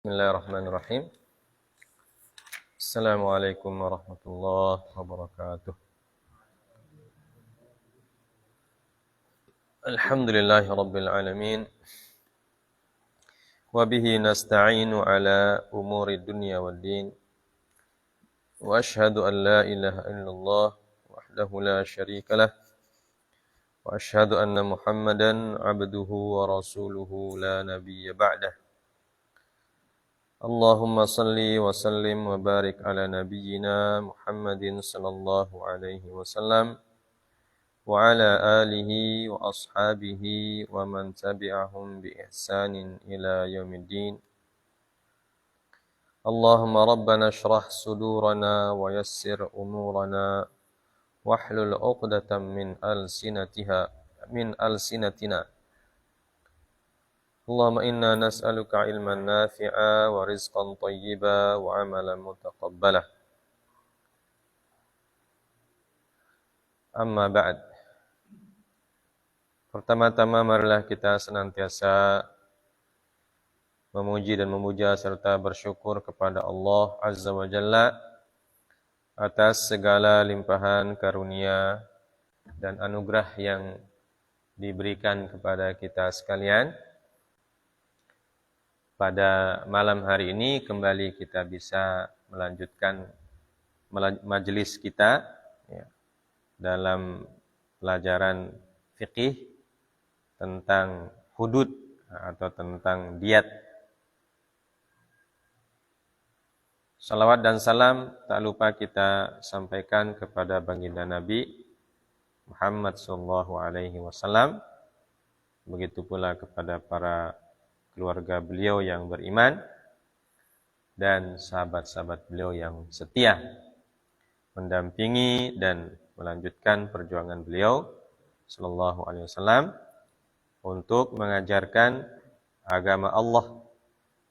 Bismillahirrahmanirrahim. Assalamualaikum warahmatullahi wabarakatuh. Alhamdulillahi rabbil alamin. Wa bihi nasta'inu ala umuri dunya wad din. Wa ashhadu an la ilaha illallah wahdahu la syarika lah. Wa ashhadu anna Muhammadan abduhu wa rasuluhu la nabiyya ba'dah. Allahumma salli wa sallim wa barik ala nabiyyina Muhammadin sallallahu alaihi wasallam wa ala alihi wa ashabihi wa man tabi'ahum bi ihsanin ila yaumiddin. Allahumma rabbana shrah sudurana wa yassir umurana wahlul 'uqdatam min alsinatina. Allahumma inna nas'aluka ilman nafi'a wa rizqan thayyiba wa amalan mutaqabbalah. Amma ba'd. Pertama-tama marilah kita senantiasa memuji dan memuja serta bersyukur kepada Allah Azza wa Jalla atas segala limpahan karunia dan anugerah yang diberikan kepada kita sekalian. Pada malam hari ini kembali kita bisa melanjutkan majelis kita dalam pelajaran fikih tentang hudud atau tentang diat. Salawat dan salam tak lupa kita sampaikan kepada baginda Nabi Muhammad sallallahu alaihi wasallam. Begitu pula kepada para keluarga beliau yang beriman dan sahabat-sahabat beliau yang setia mendampingi dan melanjutkan perjuangan beliau sallallahu alaihi wasallam untuk mengajarkan agama Allah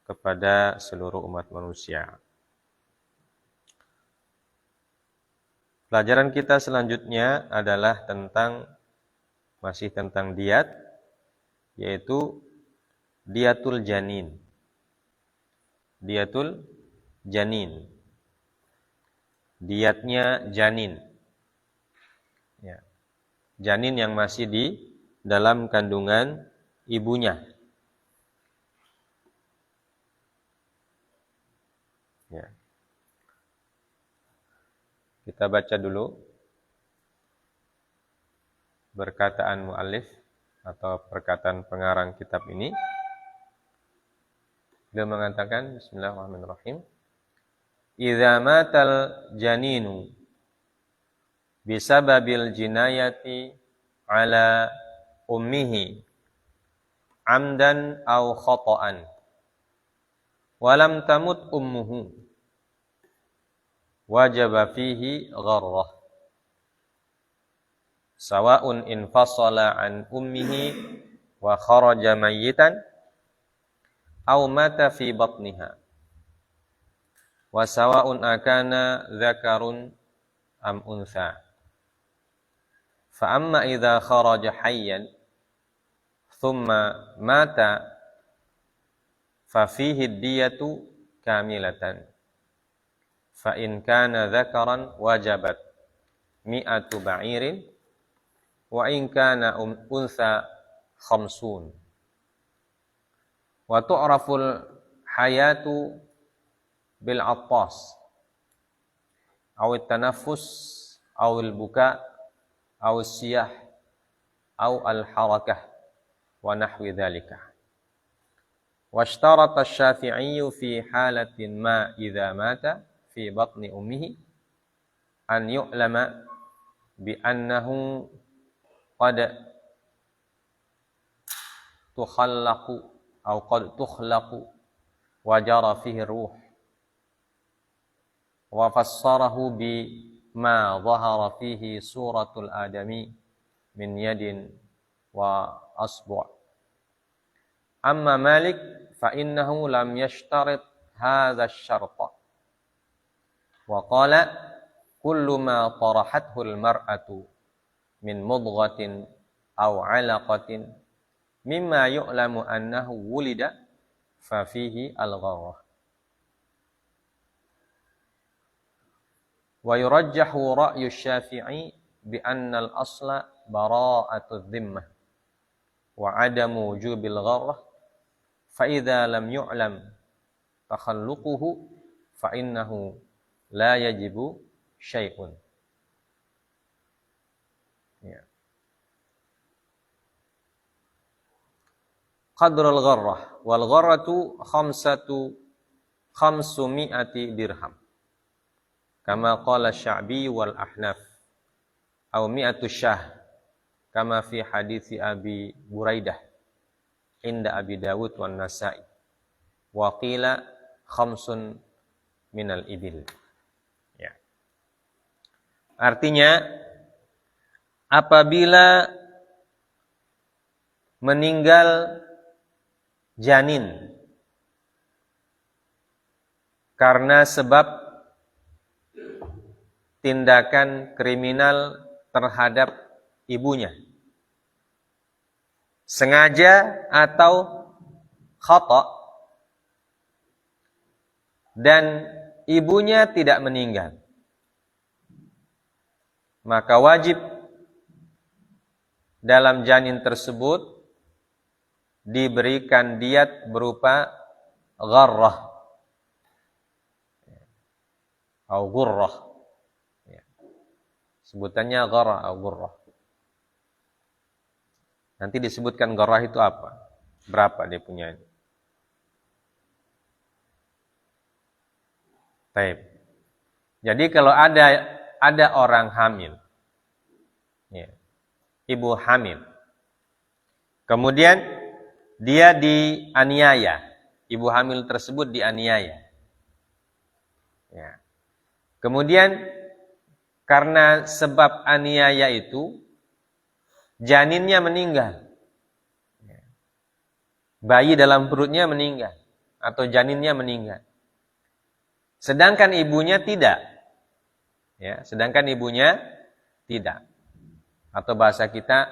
kepada seluruh umat manusia. Pelajaran kita selanjutnya adalah masih tentang diat, yaitu diatul janin. Diatul janin. Diatnya janin. Ya. Janin yang masih di dalam kandungan ibunya. Ya. Kita baca dulu perkataan muallif atau perkataan pengarang kitab ini. Dia mengatakan, bismillahirrahmanirrahim, idza matal janinu bisababil jinayati ala ummihi amdan aw khata'an wa lam tamut ummuhu wajaba fihi gharrah sawa'un infasala an ummihi wa kharaja mayyitan aw mata fi batniha wa sawa'un akana dzakarun am untha fa amma idza kharaja hayyan thumma mata fa fihi diyatu kamilatan fa in kana dzakaran wajabat mi'atu ba'irin wa in kana untha khamsun. Wa tu'raful hayatu bil attas aw at-tanaffus aw al-buka aw as-siyah aw al-harakah wa nahwi dhalika. Wa ishtarata asy-Syafi'i fi halatin ma idza mata fi batni ummihi an yu'lama bi annahu qad tukhallaqu atau qad tukhlaqu wa jara fihi ruh wa fassarahu bi ma dhahara fihi suratul adami min yadin wa asbu'. Amma Malik fa innahu lam yashtarit hadha asy-syarta wa qala kullu ma tarahathu al-mar'atu min mudghatin aw 'alaqatin mimma yu'lamu annahu wulida fa fihi al-gharrah. Wa yurajjahu ra'yu Syafi'i bi anna al-asla bara'atu dhimmah wa 'adamu wujubil gharrah fa idza lam yu'lam takhalluquhu fa innahu la yajibu syai'un. Ya. Qadrul gharrah wal gharratu khamsumi'ati dirham kama qala Sya'bi wal Ahnaf aw mi'atu syah kama fi hadithi Abi Buraidah inda Abi Dawud wan Nasa'i wa qila khamsun minal ibil. Ya. Artinya apabila meninggal janin karena sebab tindakan kriminal terhadap ibunya, sengaja atau khata', dan ibunya tidak meninggal, maka wajib dalam janin tersebut diberikan diat berupa gharrah atau ghurrah. Ya. Sebutannya gharrah atau ghurrah. Nanti disebutkan gharrah itu apa? Berapa dia punya? Baik. Jadi kalau ada orang hamil, ya, ibu hamil, kemudian dia dianiaya, ibu hamil tersebut dianiaya. Ya. Kemudian karena sebab aniaya itu janinnya meninggal, ya. Bayi dalam perutnya meninggal atau janinnya meninggal. Sedangkan ibunya tidak. Ya, sedangkan ibunya tidak. Atau bahasa kita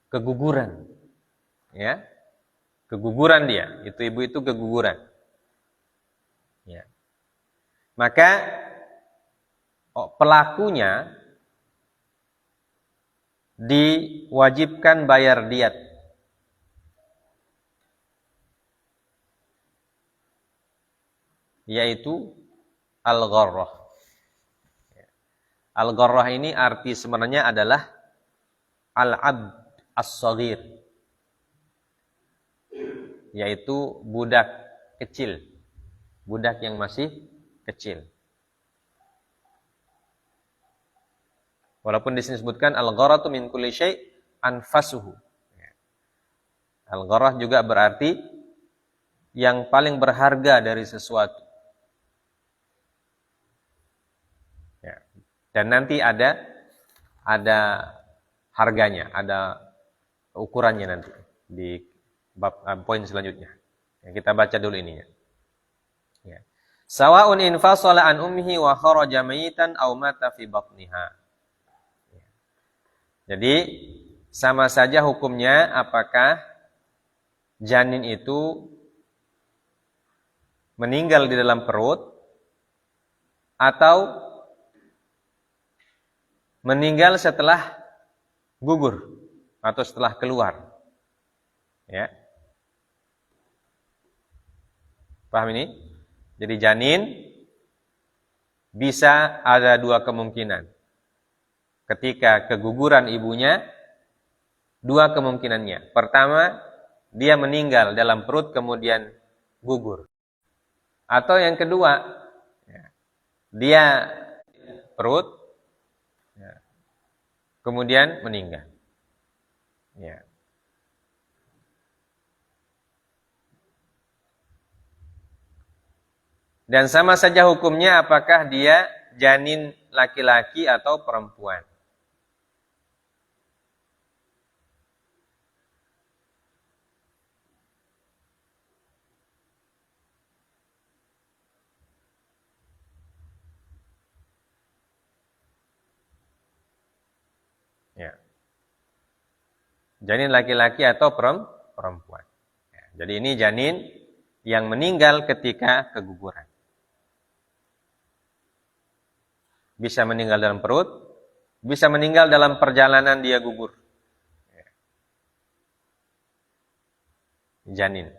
keguguran. Ya. Keguguran dia, ibu itu keguguran. Ya. Maka pelakunya diwajibkan bayar diat. Yaitu al-gharrah. Al-gharrah ini arti sebenarnya adalah al-abd as-saghir, yaitu budak kecil, budak yang masih kecil. Walaupun di sini disebutkan al-gharatu min kulli syai' anfasuhu. Al-gharah juga berarti yang paling berharga dari sesuatu. Ya. Dan nanti ada harganya, ada ukurannya nanti di poin selanjutnya. Ya, kita baca dulu ininya. Ya. Sawa'un infasala an ummihi wa kharaja mayitan aw mata fi batniha. Ya. Jadi sama saja hukumnya apakah janin itu meninggal di dalam perut atau meninggal setelah gugur atau setelah keluar. Ya. Paham ini? Jadi janin bisa ada dua kemungkinan. Ketika keguguran ibunya, dua kemungkinannya. Pertama, dia meninggal dalam perut kemudian gugur. Atau yang kedua, dia perut kemudian meninggal. Ya. Dan sama saja hukumnya apakah dia janin laki-laki atau perempuan. Ya. Janin laki-laki atau perempuan. Ya. Jadi ini janin yang meninggal ketika keguguran. Bisa meninggal dalam perut, bisa meninggal dalam perjalanan dia gugur. Janin.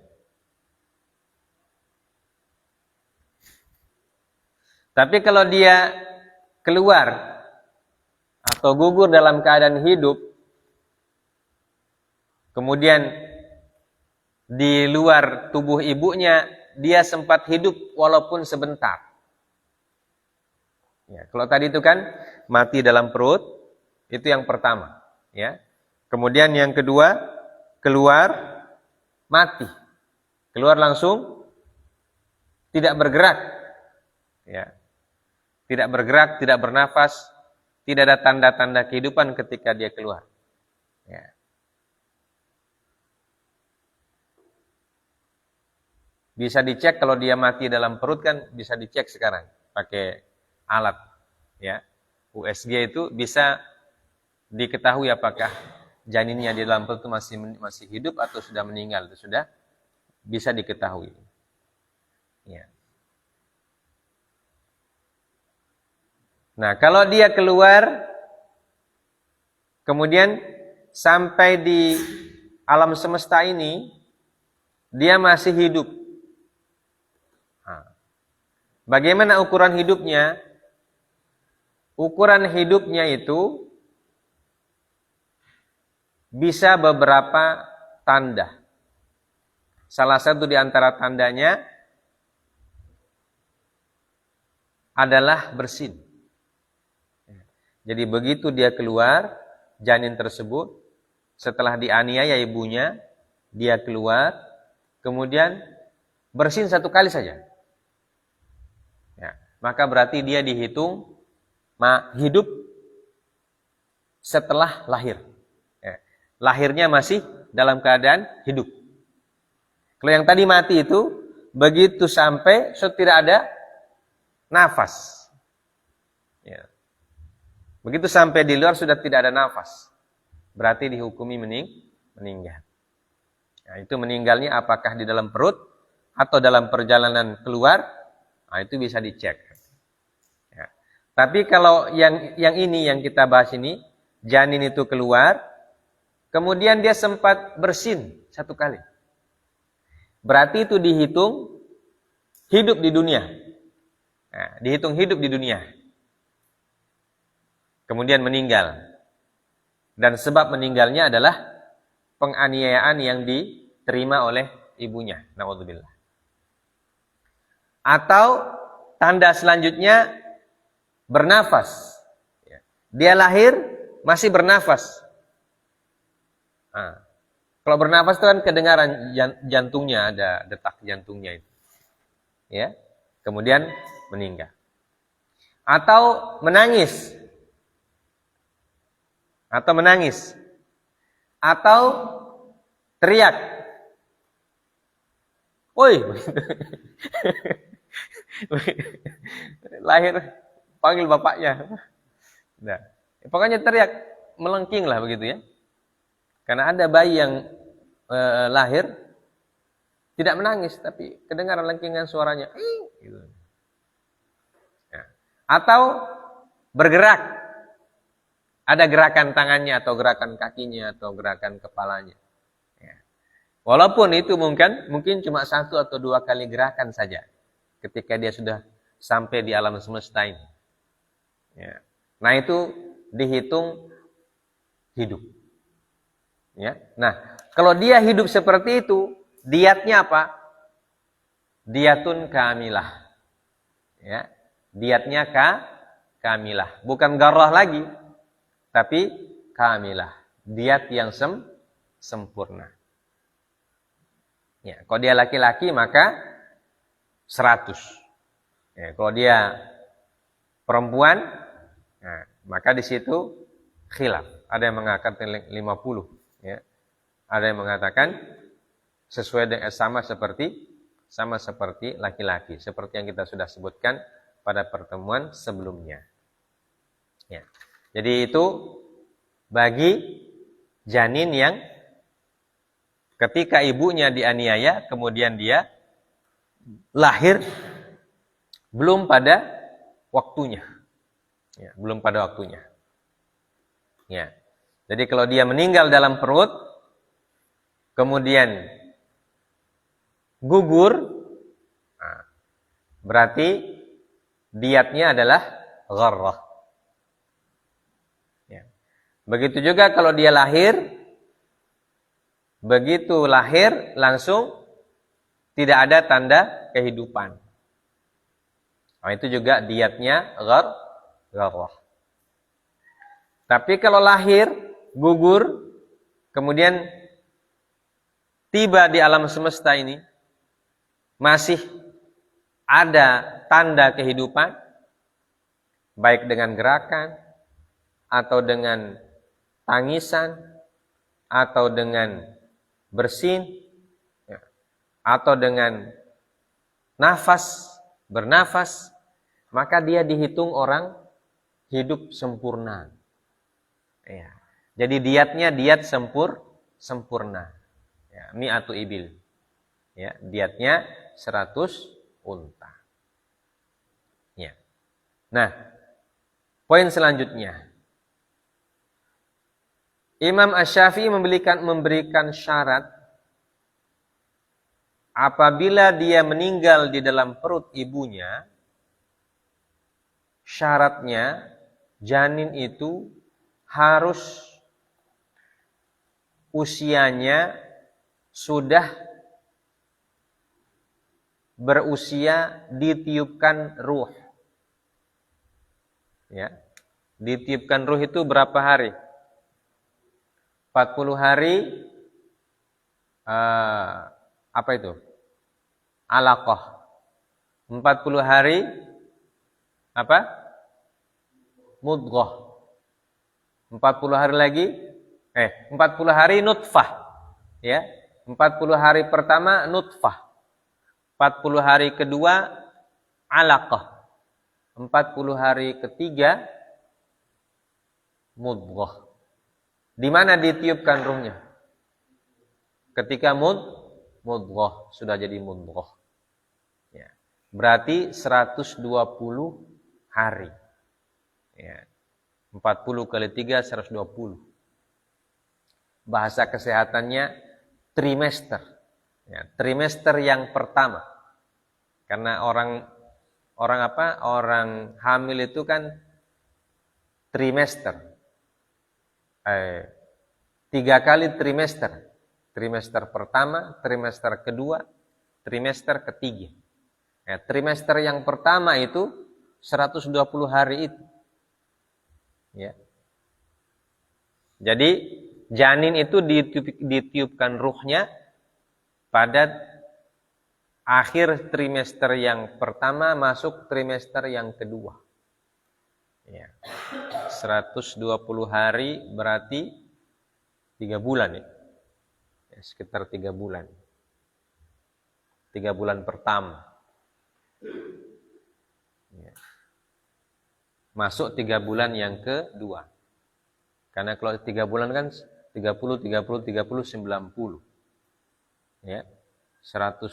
Tapi kalau dia keluar atau gugur dalam keadaan hidup, kemudian di luar tubuh ibunya dia sempat hidup walaupun sebentar. Ya, kalau tadi itu kan mati dalam perut, itu yang pertama. Ya. Kemudian yang kedua, keluar mati, keluar langsung tidak bergerak. Ya. Tidak bergerak, tidak bernafas, tidak ada tanda-tanda kehidupan ketika dia keluar. Ya. Bisa dicek kalau dia mati dalam perut kan bisa dicek sekarang pakai alat. Ya. USG itu bisa diketahui apakah janinnya di dalam perut itu masih hidup atau sudah meninggal. Itu sudah bisa diketahui. Ya. Nah, kalau dia keluar, kemudian sampai di alam semesta ini, dia masih hidup. Nah, bagaimana ukuran hidupnya? Ukuran hidupnya itu bisa beberapa tanda. Salah satu di antara tandanya adalah bersin. Jadi begitu dia keluar, janin tersebut, setelah dianiaya ibunya, dia keluar, kemudian bersin satu kali saja. Ya, maka berarti dia dihitung hidup setelah lahir. Ya, lahirnya masih dalam keadaan hidup. Kalau yang tadi mati itu, begitu sampai tidak ada nafas. Ya. Begitu sampai di luar sudah tidak ada nafas. Berarti dihukumi meninggal. Nah, itu meninggalnya apakah di dalam perut atau dalam perjalanan keluar? Nah, itu bisa dicek. Ya. Tapi kalau yang ini yang kita bahas ini, janin itu keluar, kemudian dia sempat bersin satu kali. Berarti itu dihitung hidup di dunia. Nah, dihitung hidup di dunia. Kemudian meninggal. Dan sebab meninggalnya adalah penganiayaan yang diterima oleh ibunya. Na'udzubillah. Atau tanda selanjutnya bernafas. Dia lahir masih bernafas. Nah, kalau bernafas itu kan kedengaran jantungnya, ada detak jantungnya itu. Ya. Kemudian meninggal. Atau menangis. Atau teriak. Woi. Lahir panggil bapaknya. Nah, pokoknya teriak, melengking lah begitu ya. Karena ada bayi yang lahir tidak menangis tapi kedengaran lengkingan suaranya. Gitu. Ya. Atau bergerak. Ada gerakan tangannya atau gerakan kakinya atau gerakan kepalanya. Ya. Walaupun itu mungkin cuma 1 atau 2 kali gerakan saja ketika dia sudah sampai di alam semesta ini. Ya. Nah itu dihitung hidup. Ya. Nah kalau dia hidup seperti itu, diatnya apa? Diatun kamilah. Ya. Diatnya kamilah, bukan garrah lagi. Tapi kamilah, diat yang sempurna. Ya, kalau dia laki-laki maka 100. Ya, kalau dia perempuan, nah, maka di situ khilaf. Ada yang mengatakan 50. Ya. Ada yang mengatakan sesuai dengan sama seperti laki-laki, seperti yang kita sudah sebutkan pada pertemuan sebelumnya. Ya. Jadi itu bagi janin yang ketika ibunya dianiaya, kemudian dia lahir belum pada waktunya. Ya, belum pada waktunya. Ya. Jadi kalau dia meninggal dalam perut, kemudian gugur, nah, berarti diatnya adalah gharrah. Ya. Begitu juga kalau dia lahir, begitu lahir langsung tidak ada tanda kehidupan. Nah, itu juga diatnya gharrah. Tapi kalau lahir, gugur, kemudian tiba di alam semesta ini, masih ada tanda kehidupan, baik dengan gerakan, atau dengan tangisan, atau dengan bersin, atau dengan bernafas, maka dia dihitung orang hidup sempurna. Ya. Jadi diatnya diat sempurna. Ya, mi'atu ibil. Ya, diatnya 100 unta. Ya. Nah, poin selanjutnya. Imam Asy-Syafi'i memberikan syarat apabila dia meninggal di dalam perut ibunya, syaratnya janin itu harus usianya sudah berusia ditiupkan ruh. Ya. Ditiupkan ruh itu berapa hari? 40 hari apa itu? Alaqah. 40 hari apa? Mudghah. 40 hari lagi 40 hari nutfah. Ya. 40 hari pertama nutfah. 40 hari kedua alaqah. 40 hari ketiga mudghah. Di mana ditiupkan ruhnya? Ketika mudghah, sudah jadi mudghah. Ya. Berarti 120 hari. Ya. 40 kali 3 120. Bahasa kesehatannya trimester. Ya, trimester yang pertama. Karena orang hamil itu kan trimester. 3 kali trimester. Trimester pertama, trimester kedua, trimester ketiga. Ya, trimester yang pertama itu 120 hari itu. Ya. Jadi janin itu ditiupkan ruhnya pada akhir trimester yang pertama masuk trimester yang kedua. Ya. 120 hari berarti 3 bulan ya. Ya, sekitar 3 bulan. 3 bulan pertama. Ya. Masuk 3 bulan yang kedua. Karena kalau 3 bulan kan 30, 90. Ya. 100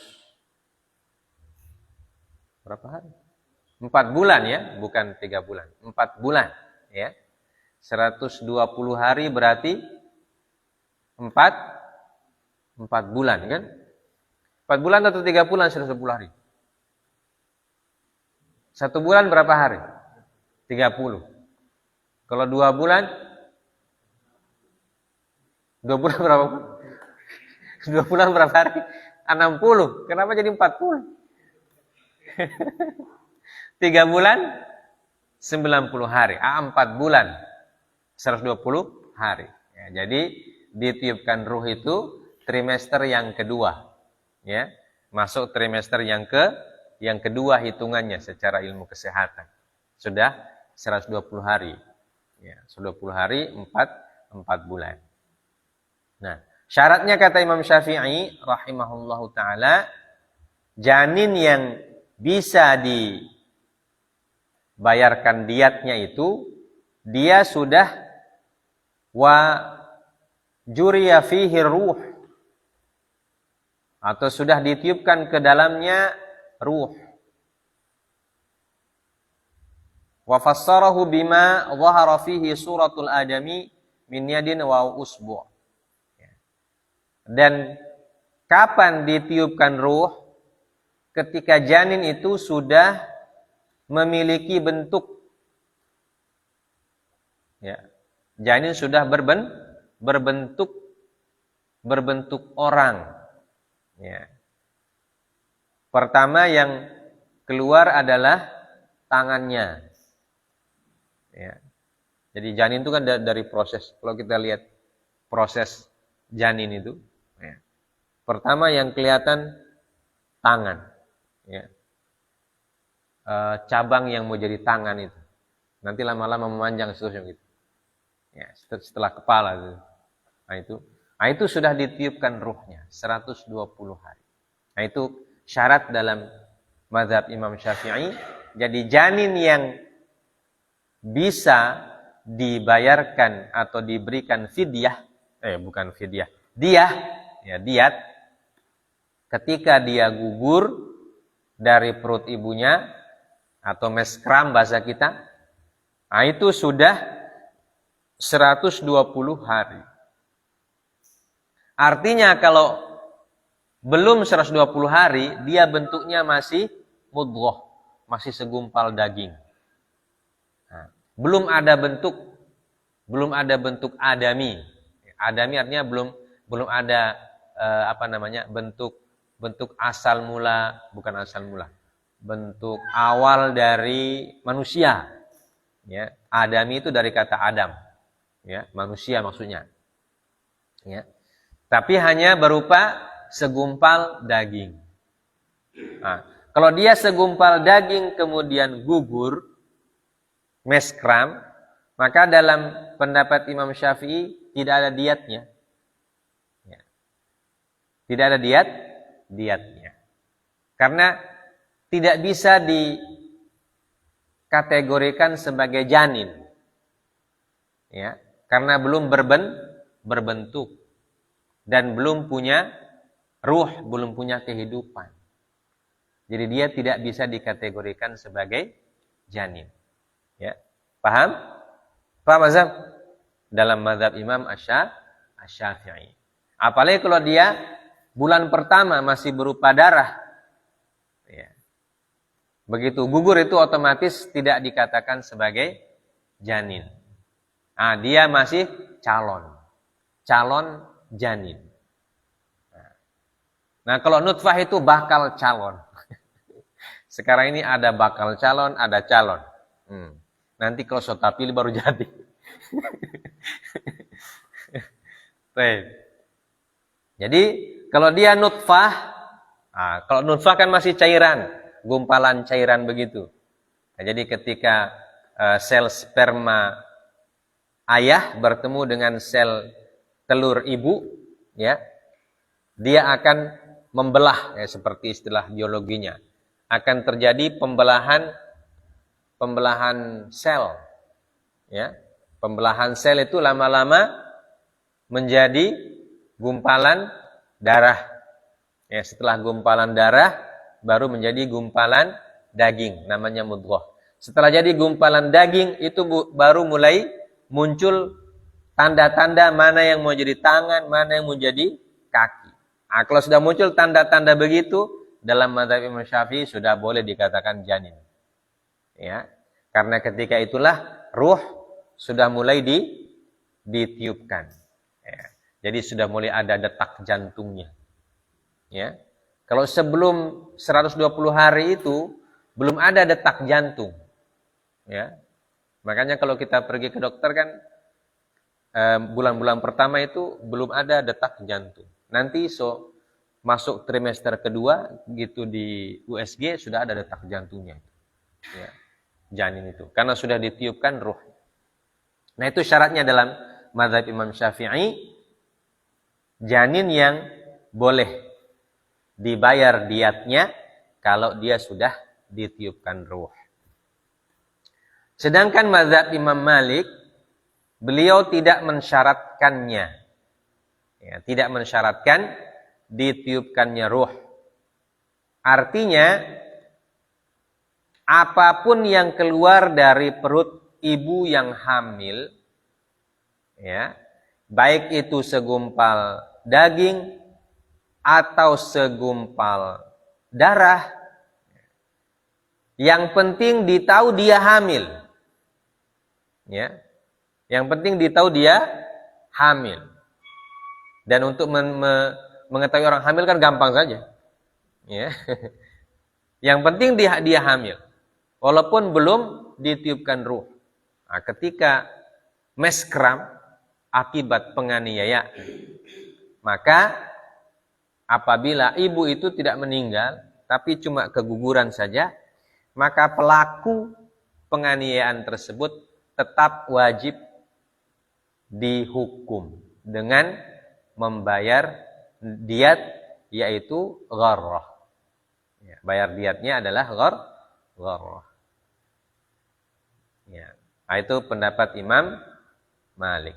berapa hari? 4 bulan ya, bukan 3 bulan. 4 bulan ya. 120 hari berarti 4 bulan kan? 4 bulan atau 3 bulan 110 hari? 1 bulan berapa hari? 30. Kalau 2 bulan? 2 bulan berapa? 2 bulan berapa hari? 60. Kenapa jadi 40? 3 bulan 90 hari. 4 bulan 120 hari. Ya, jadi ditiupkan ruh itu trimester yang kedua. Ya, masuk trimester yang kedua hitungannya secara ilmu kesehatan. Sudah 120 hari. Ya, 120 hari 4 bulan. Nah, syaratnya kata Imam Syafi'i rahimahullahu taala, janin yang bisa dibayarkan diatnya itu dia sudah juriya fihi ruh, atau sudah ditiupkan ke dalamnya ruh. Wa fassarahu bima dhahara fihi suratul adami min yadin wa usbu'. Dan kapan ditiupkan ruh? Ketika janin itu sudah memiliki bentuk. Ya. Janin sudah berbentuk orang. Ya. Pertama yang keluar adalah tangannya. Ya. Jadi janin itu kan dari proses. Kalau kita lihat proses janin itu, ya. Pertama yang kelihatan tangan. Ya. Cabang yang mau jadi tangan itu. Nanti lama-lama memanjang seterusnya gitu. Ya, setelah kepala itu. Nah itu sudah ditiupkan ruhnya 120 hari. Nah itu syarat dalam mazhab Imam Syafi'i. Jadi janin yang bisa dibayarkan atau diberikan fidyah, bukan fidyah, diat, ketika dia gugur dari perut ibunya atau meskram bahasa kita, nah itu sudah 120 hari. Artinya kalau belum 120 hari, dia bentuknya masih mudghah, masih segumpal daging. Nah, belum ada bentuk adami. Adami artinya belum ada bentuk asal mula, bukan asal mula. Bentuk awal dari manusia. Ya, adami itu dari kata Adam. Ya, manusia maksudnya. Ya. Tapi hanya berupa segumpal daging. Nah, kalau dia segumpal daging kemudian gugur, meskram, maka dalam pendapat Imam Syafi'i tidak ada diatnya. Ya. Tidak ada diatnya. Karena tidak bisa dikategorikan sebagai janin. Ya. Karena belum berbentuk dan belum punya ruh, belum punya kehidupan. Jadi dia tidak bisa dikategorikan sebagai janin. Ya. Paham? Paham Azam? Dalam mazhab Imam Asy-Syafi'i. Apalagi kalau dia bulan pertama masih berupa darah. Ya. Begitu gugur itu otomatis tidak dikatakan sebagai janin. Nah, dia masih calon janin. Nah, kalau nutfah itu bakal calon. Sekarang ini ada bakal calon, ada calon. Nanti kalau sota pilih baru jadi. Jadi kalau dia nutfah, kalau nutfah kan masih cairan, gumpalan cairan begitu. Nah, jadi ketika sel sperma ayah bertemu dengan sel telur ibu, ya, dia akan membelah, ya, seperti istilah biologinya, akan terjadi pembelahan sel, ya, pembelahan sel itu lama-lama menjadi gumpalan darah, ya, setelah gumpalan darah baru menjadi gumpalan daging, namanya mudghah. Setelah jadi gumpalan daging itu baru mulai muncul tanda-tanda mana yang mau jadi tangan, mana yang mau jadi kaki. Nah, kalau sudah muncul tanda-tanda begitu, dalam mazhab Imam Syafi'i sudah boleh dikatakan janin. Ya, karena ketika itulah ruh sudah mulai ditiupkan. Ya, jadi sudah mulai ada detak jantungnya. Ya, kalau sebelum 120 hari itu belum ada detak jantung. Ya, makanya kalau kita pergi ke dokter kan bulan-bulan pertama itu belum ada detak jantung. Nanti masuk trimester kedua gitu di USG sudah ada detak jantungnya. Ya, janin itu karena sudah ditiupkan ruh. Nah, itu syaratnya dalam mazhab Imam Syafi'i, janin yang boleh dibayar diatnya kalau dia sudah ditiupkan ruh. Sedangkan mazhab Imam Malik, beliau tidak mensyaratkannya. Ya, tidak mensyaratkan ditiupkannya ruh. Artinya, apapun yang keluar dari perut ibu yang hamil, ya, baik itu segumpal daging atau segumpal darah, yang penting ditahu dia hamil. Ya. Yang penting ditahu dia hamil. Dan untuk mengetahui orang hamil kan gampang saja. Ya. Yang penting dia hamil. Walaupun belum ditiupkan ruh. Nah, ketika meskram akibat penganiayaan, maka apabila ibu itu tidak meninggal, tapi cuma keguguran saja, maka pelaku penganiayaan tersebut tetap wajib dihukum dengan membayar diat, yaitu gharrah. Ya, bayar diatnya adalah gharrah. Ya. Nah, itu pendapat Imam Malik.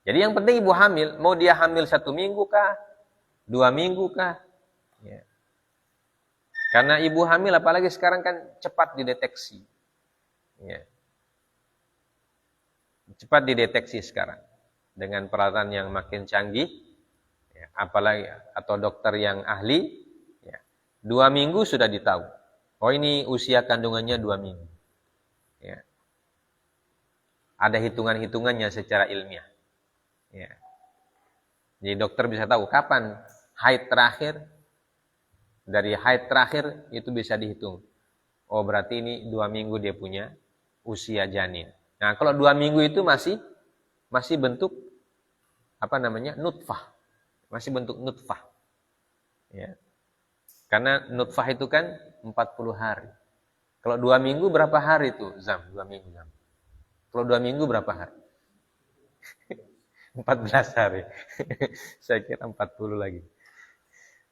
Jadi yang penting ibu hamil, mau dia hamil 1 minggu kah, 2 minggu kah? Ya. Karena ibu hamil apalagi sekarang kan cepat dideteksi. Ya. Cepat dideteksi sekarang dengan peralatan yang makin canggih, ya, apalagi atau dokter yang ahli, ya, 2 minggu sudah ditahu. Oh, ini usia kandungannya 2 minggu. Ya. Ada hitungan-hitungannya secara ilmiah. Ya. Jadi dokter bisa tahu kapan haid terakhir. Dari haid terakhir itu bisa dihitung. Oh, berarti ini 2 minggu dia punya usia janin. Nah, kalau 2 minggu itu masih bentuk nutfah. Masih bentuk nutfah. Ya. Karena nutfah itu kan 40 hari. Kalau 2 minggu berapa hari itu? 2 minggu. Kalau 2 minggu berapa hari? 14 hari. Saya kira 40 lagi.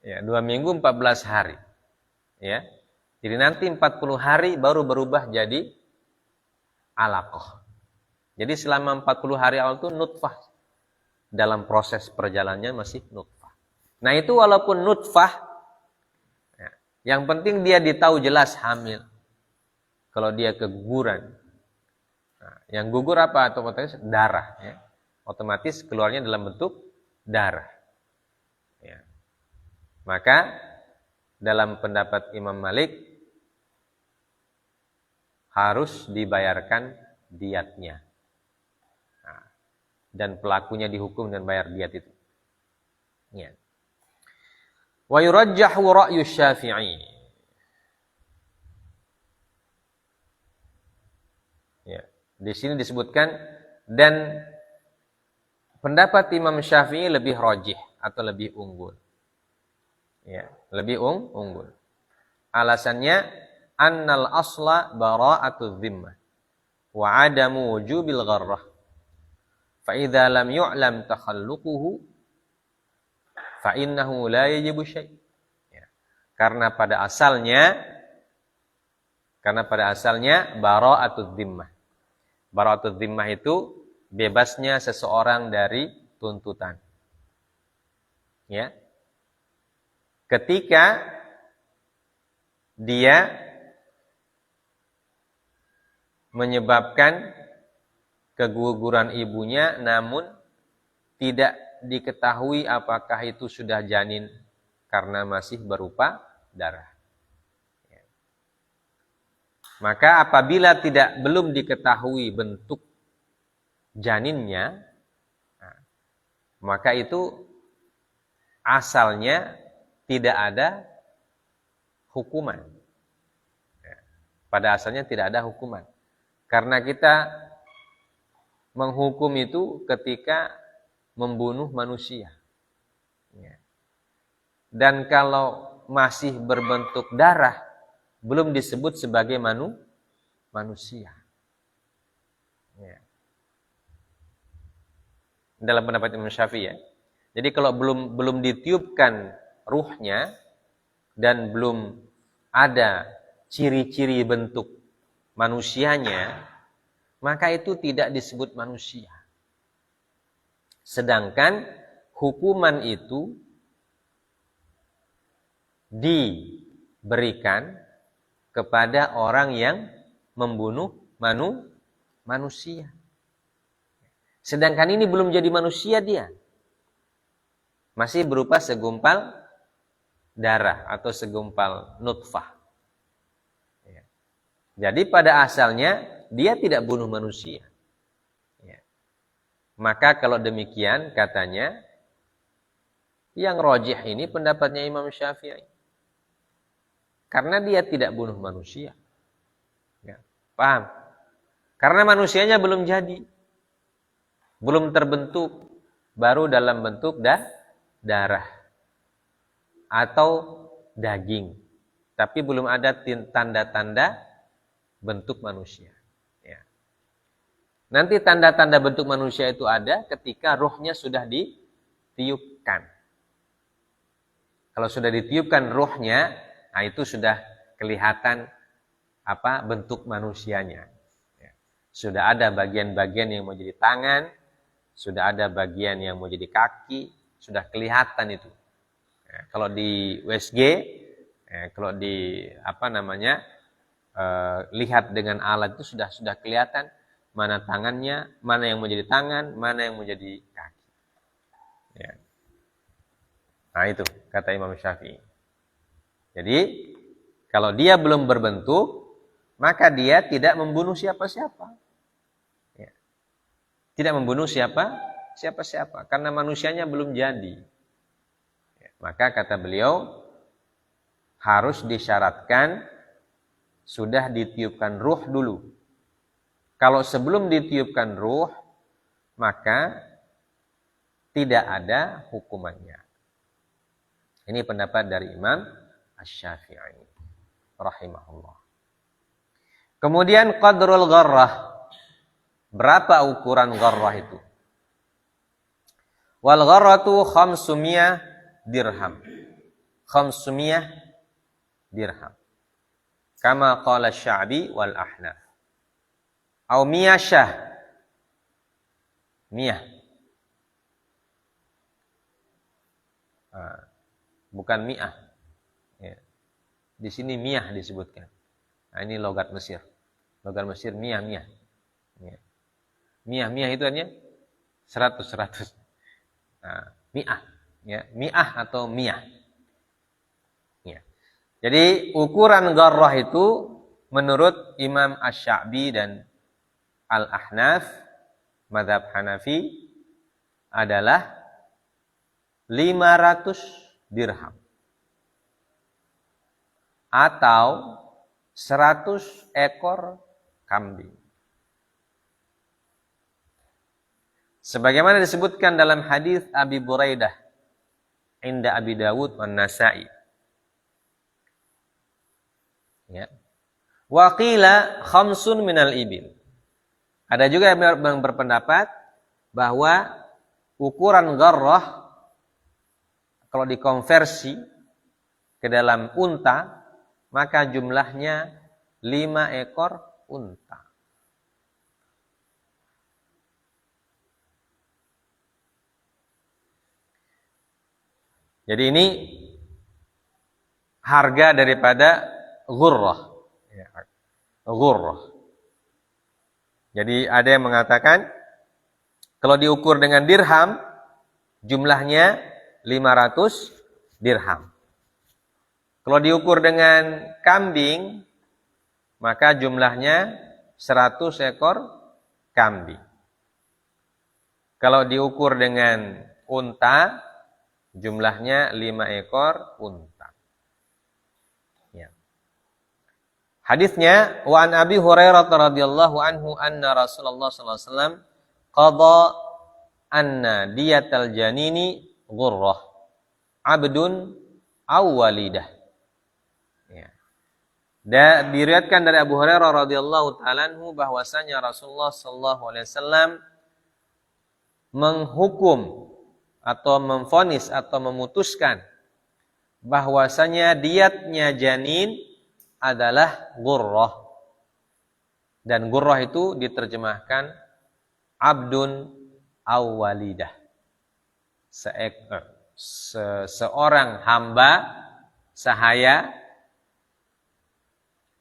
Ya, 2 minggu 14 hari. Ya. Jadi nanti 40 hari baru berubah jadi alaqah. Jadi selama 40 hari awal itu nutfah. Dalam proses perjalanannya masih nutfah. Nah, itu walaupun nutfah, ya, yang penting dia ditahu jelas hamil. Kalau dia keguguran. Nah, yang gugur apa? Otomatis darah. Ya. Otomatis keluarnya dalam bentuk darah. Ya. Maka dalam pendapat Imam Malik harus dibayarkan diatnya. Nah, dan pelakunya dihukum dan bayar diat itu. Ya. Wa yurajjahu ra'yu Syafi'i. Ya, di sini disebutkan dan pendapat Imam Syafi'i lebih rajih atau lebih unggul. Ya, lebih unggul. Alasannya annal asla bara'atu dhimmah wa 'adamu wujubil gharrah. Fa idza lam yu'lam takhalluquhu fa innahu la yajibu syai'. Ya. Karena pada asalnya bara'atu dhimmah. Bara'atu dhimmah itu bebasnya seseorang dari tuntutan. Ya. Ketika dia menyebabkan keguguran ibunya namun tidak diketahui apakah itu sudah janin karena masih berupa darah. Ya. Maka apabila belum diketahui bentuk janinnya, maka itu asalnya tidak ada hukuman. Ya. Pada asalnya tidak ada hukuman. Karena kita menghukum itu ketika membunuh manusia. Ya. Dan kalau masih berbentuk darah, belum disebut sebagai manusia. Ya. Dalam pendapat Imam Syafi'i, ya. Jadi kalau belum ditiupkan ruhnya dan belum ada ciri-ciri bentuk manusianya, maka itu tidak disebut manusia. Sedangkan hukuman itu diberikan kepada orang yang membunuh manusia. Sedangkan ini belum jadi manusia dia. Masih berupa segumpal darah atau segumpal nutfah. Jadi pada asalnya dia tidak bunuh manusia. Maka kalau demikian katanya, yang rajih ini pendapatnya Imam Syafi'i. Karena dia tidak bunuh manusia. Paham? Karena manusianya belum jadi. Belum terbentuk. Baru dalam bentuk darah. Atau daging. Tapi belum ada tanda-tanda bentuk manusia. Nanti tanda-tanda bentuk manusia itu ada ketika ruhnya sudah ditiupkan. Kalau sudah ditiupkan ruhnya, nah itu sudah kelihatan bentuk manusianya. Sudah ada bagian-bagian yang mau jadi tangan, sudah ada bagian yang mau jadi kaki, sudah kelihatan itu. Kalau di USG, kalau di lihat dengan alat itu sudah kelihatan mana tangannya, mana yang mau jadi tangan, mana yang mau jadi kaki. Nah itu kata Imam Syafi'i. Jadi kalau dia belum berbentuk, maka dia tidak membunuh siapa-siapa. Tidak membunuh siapa-siapa karena manusianya belum jadi. Maka kata beliau harus disyaratkan sudah ditiupkan ruh dulu. Kalau sebelum ditiupkan ruh, maka tidak ada hukumannya. Ini pendapat dari Imam Asy-Syafi'i rahimahullah. Kemudian qadrul gharrah. Berapa ukuran gharrah itu? Wal gharratu 500 dirham. 500 dirham. Kama qala Sya'bi wal Ahnaf. Au miyah syah. Miyah. Bukan mi'ah. Di sini miyah disebutkan. Nah, ini logat Mesir. Logat Mesir miyah. Miyah itu artinya 100. Nah, mi'ah. Mi'ah atau miyah. Jadi ukuran gharrah itu menurut Imam Asy-Sya'bi dan Al-Ahnaf, mazhab Hanafi, adalah 500 dirham. Atau 100 ekor kambing. Sebagaimana disebutkan dalam hadis Abi Buraidah inda Abi Dawud wan Nasa'i. Wa qila 5 minal ibil. Ada juga yang berpendapat bahwa ukuran gharrah kalau dikonversi ke dalam unta, maka jumlahnya 5 ekor unta. Jadi ini harga daripada ghurrah. Ghurrah. Jadi ada yang mengatakan kalau diukur dengan dirham jumlahnya 500 dirham. Kalau diukur dengan kambing maka jumlahnya 100 ekor kambing. Kalau diukur dengan unta jumlahnya 5 ekor unta. Hadisnya wa an Abi Hurairah radhiyallahu anhu anna Rasulullah sallallahu alaihi wasallam qada anna diyatal janini ghurrah abdun aw walidah. Dan diriwayatkan dari Abu Hurairah radhiyallahu taala anhu bahwasanya Rasulullah sallallahu alaihi wasallam menghukum atau memvonis atau memutuskan bahwasanya diyatnya janin adalah ghurrah. Dan ghurrah itu diterjemahkan abdun aw walidah. Seorang hamba sahaya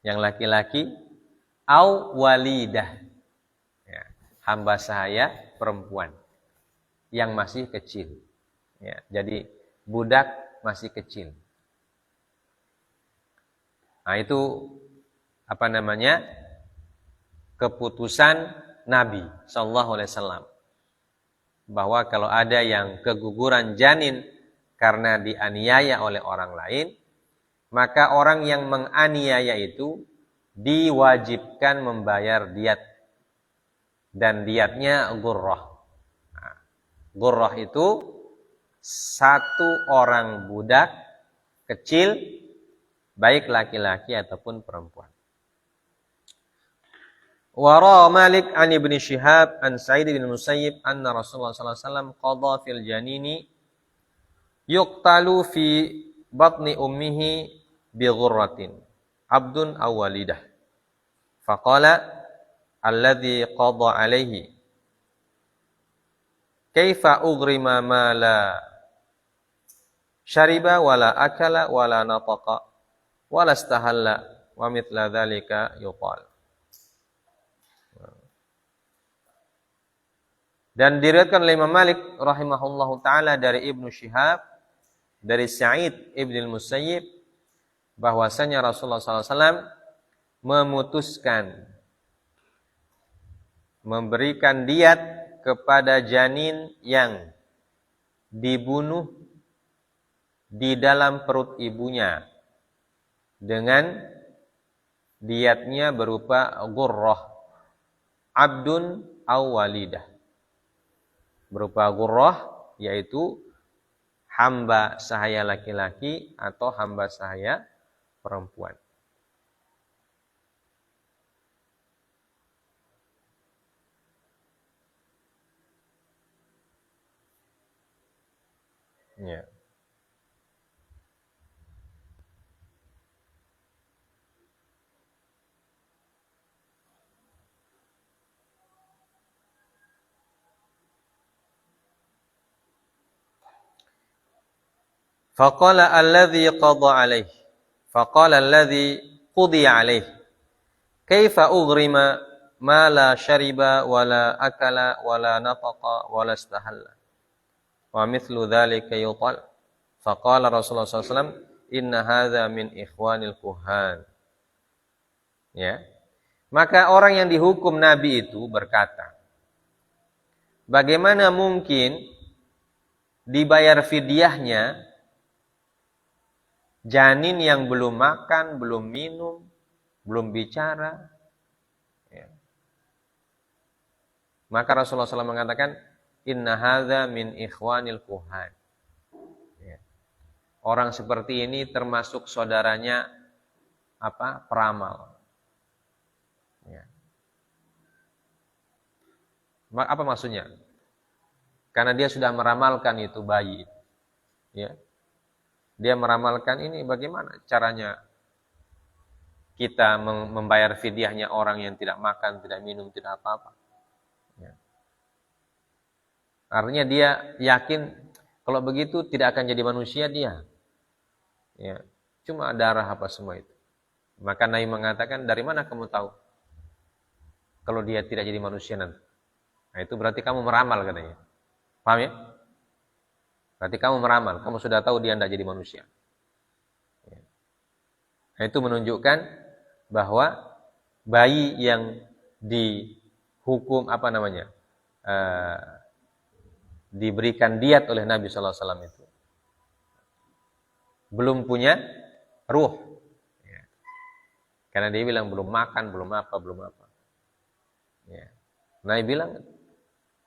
yang laki-laki, au walidah, ya, hamba sahaya perempuan yang masih kecil. Ya, jadi budak masih kecil. Nah, itu apa namanya? Keputusan Nabi sallallahu alaihi wasallam. Bahwa kalau ada yang keguguran janin karena dianiaya oleh orang lain, maka orang yang menganiaya itu diwajibkan membayar diat. Dan diatnya ghurrah. Nah, ghurrah itu satu orang budak kecil, baik laki-laki ataupun perempuan. Wara Malik an Ibnu Syihab an Sa'id bin Musayyib anna Rasulullah sallallahu alaihi wasallam qada fil janini yuqtalu fi batni ummihi bi ghurratin abdun aw walidah. Faqala alladhi qada alaihi kaifa ugrima ma la syariba wala akala wala nataqa wala istahalla wa mithla dzalika yuqal. Dan diriwayatkan oleh Imam Malik rahimahullahu taala dari Ibnu Syihab dari Sa'id ibn Musayyib bahwasanya Rasulullah SAW memutuskan memberikan diat kepada janin yang dibunuh di dalam perut ibunya dengan diatnya berupa ghurrah abdun aw walidah. Berupa ghurrah yaitu hamba sahaya laki-laki atau hamba sahaya perempuan. Ya. Faqala alladhi qada alaih. Faqala alladhi qudiya alaih. Kaifa ugrima ma la syariba wala akala wala nataqa wala istahalla. Wa mithlu dzalika yuqal. Faqala Rasulullah SAW, inna hadza min ikhwanil kuhan. Ya. Maka orang yang dihukum Nabi itu berkata, bagaimana mungkin dibayar fidyahnya janin yang belum makan, belum minum, belum bicara. Ya. Maka Rasulullah SAW mengatakan, inna hadza min ikhwanil kuhan. Ya. Orang seperti ini termasuk saudaranya peramal. Ya. Apa maksudnya? Karena dia sudah meramalkan itu bayi. Ya. Dia meramalkan ini bagaimana caranya kita membayar fidyahnya orang yang tidak makan, tidak minum, tidak apa-apa. Ya. Artinya dia yakin kalau begitu tidak akan jadi manusia dia. Ya. Cuma darah apa semua itu. Maka Nabi mengatakan, dari mana kamu tahu kalau dia tidak jadi manusia nanti? Nah, itu berarti kamu meramal katanya. Paham ya? Berarti kamu meramal, kamu sudah tahu dia tidak jadi manusia. Nah, itu menunjukkan bahwa bayi yang dihukum diberikan diat oleh Nabi SAW itu belum punya ruh. Karena dia bilang belum makan, belum apa. Ya. Nabi bilang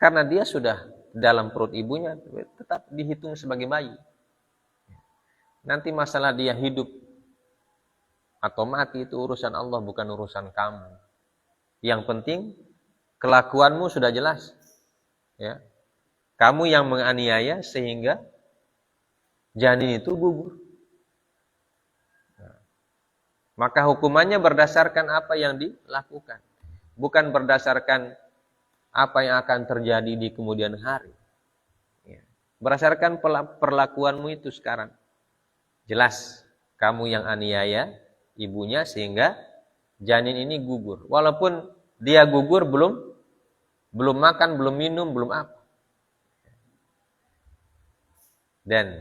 karena dia sudah dalam perut ibunya tetap dihitung sebagai bayi. Nanti masalah dia hidup atau mati itu urusan Allah, bukan urusan kamu. Yang penting kelakuanmu sudah jelas. Ya. Kamu yang menganiaya sehingga janin itu gugur. Nah, maka hukumannya berdasarkan apa yang dilakukan, bukan berdasarkan apa yang akan terjadi di kemudian hari. Ya. Berdasarkan perlakuanmu itu sekarang. Jelas, kamu yang aniaya ibunya sehingga janin ini gugur. Walaupun dia gugur belum makan, belum minum, belum apa. Dan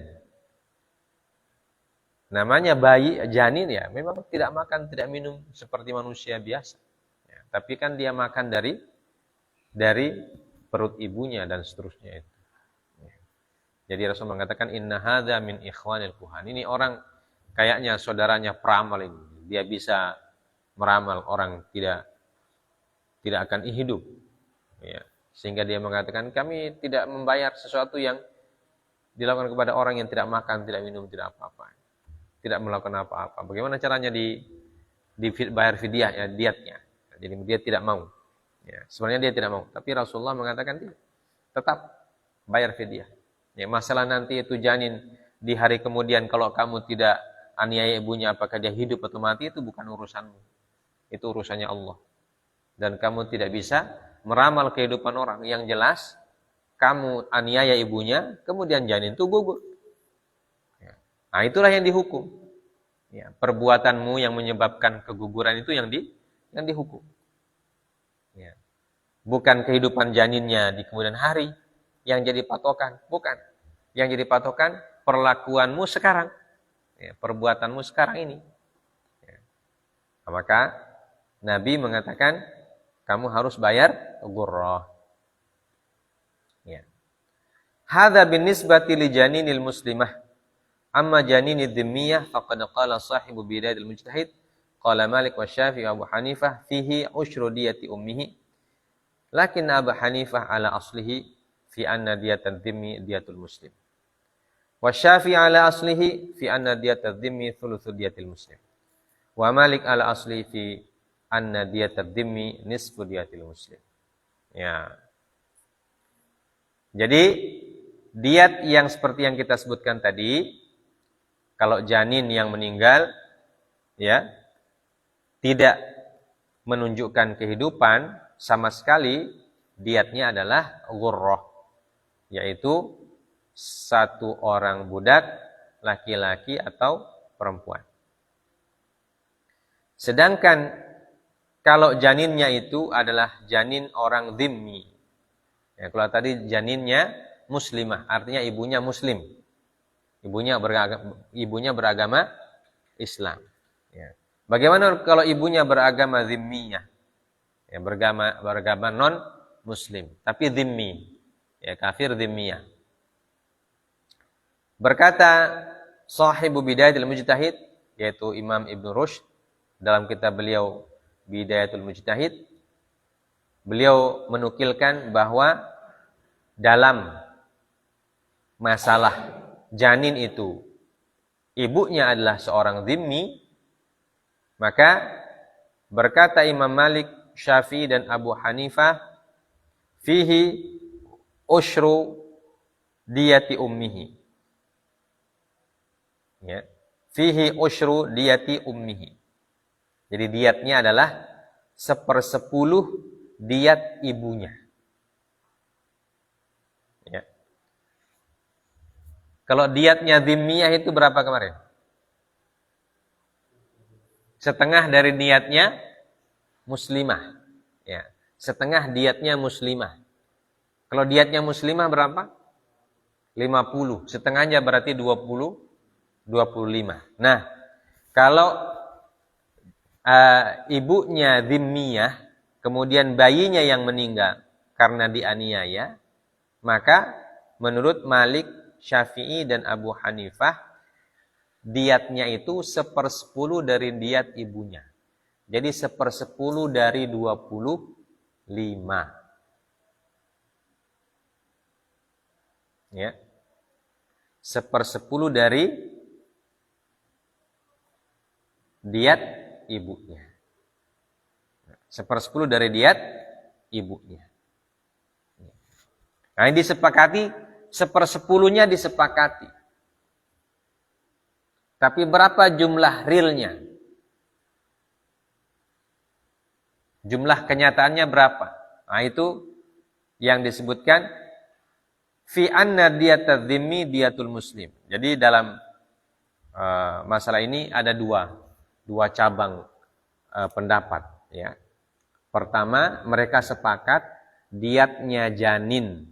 namanya bayi, janin ya, memang tidak makan, tidak minum seperti manusia biasa. Ya, tapi kan dia makan dari perut ibunya dan seterusnya itu. Ya. Jadi Rasul mengatakan inna hadza min ikhwanil kuhan. Ini orang kayaknya saudaranya peramal ini. Dia bisa meramal orang tidak akan hidup. Ya. Sehingga dia mengatakan kami tidak membayar sesuatu yang dilakukan kepada orang yang tidak makan, tidak minum, tidak apa-apa. Tidak melakukan apa-apa. Bagaimana caranya dibayar fidyah, ya, diatnya. Jadi dia tidak mau. Ya, sebenarnya dia tidak mau. Tapi Rasulullah mengatakan tidak. Tetap bayar fidyah. Ya, masalah nanti itu janin di hari kemudian kalau kamu tidak aniaya ibunya apakah dia hidup atau mati itu bukan urusanmu. Itu urusannya Allah. Dan kamu tidak bisa meramal kehidupan orang. Yang jelas kamu aniaya ibunya, kemudian janin itu gugur. Ya. Nah, itulah yang dihukum. Ya, perbuatanmu yang menyebabkan keguguran itu yang dihukum. Ya. Bukan kehidupan janinnya di kemudian hari yang jadi patokan, bukan. Yang jadi patokan perlakuanmu sekarang. Ya, perbuatanmu sekarang ini. Ya. Nah, maka Nabi mengatakan kamu harus bayar ghurrah. Ya. Hadza binisbati li janinil muslimah. Amma janinid dhimmiyah faqad qala sahibu bidayatil mujtahid qala Malik wa Syafi'i wa Abu Hanifah fihi usyru diyati ummihi. Lakin Abu Hanifah ala aslihi fi anna diyatad dhimmi diyatul muslim. Wa Syafi'i ala aslihi fi anna diyatad dhimmi thuluthu diyatil muslim. Wa Malik ala aslihi fi anna diyatad dhimmi nisfu diyatil muslim. Ya. Jadi diat yang seperti yang kita sebutkan tadi, kalau janin yang meninggal, ya, tidak menunjukkan kehidupan sama sekali, diatnya adalah ghurrah, yaitu satu orang budak, laki-laki atau perempuan. Sedangkan kalau janinnya itu adalah janin orang dhimmi. Ya, kalau tadi janinnya muslimah, artinya ibunya muslim. Ibunya beragama Islam. Ya. Bagaimana kalau ibunya beragama dhimmiyah? Ya, beragama non muslim, tapi dhimmi. Ya, kafir dhimmiyah. Berkata sahibu bidayatul mujtahid, yaitu Imam Ibn Rushd dalam kitab beliau Bidayatul Mujtahid, beliau menukilkan bahwa dalam masalah janin itu ibunya adalah seorang dhimmi, maka berkata Imam Malik, Syafi'i dan Abu Hanifah fihi usyru diyati ummihi. Ya, fihi usyru diyati ummihi. Jadi diatnya adalah 1/10 diat ibunya. Ya. Kalau diatnya dhimmiyah itu berapa kemarin? Setengah dari diatnya muslimah. Ya. Setengah diatnya muslimah. Kalau diatnya muslimah berapa? 50. Setengahnya berarti 25. Nah, kalau ibunya dhimmiyah, kemudian bayinya yang meninggal karena dianiaya, maka menurut Malik, Syafi'i dan Abu Hanifah, diatnya itu 1/10 dari diat ibunya. Jadi 1/10 dari 25. Ya. 1/10 dari diat ibunya. 1/10 dari diat ibunya. Nah, ini disepakati, 1/10-nya disepakati. Tapi berapa jumlah realnya? Jumlah kenyataannya berapa? Nah, itu yang disebutkan fi anna diyatadz dhimmi diyatul muslim. Jadi dalam masalah ini ada dua cabang pendapat, ya. Pertama, mereka sepakat diatnya janin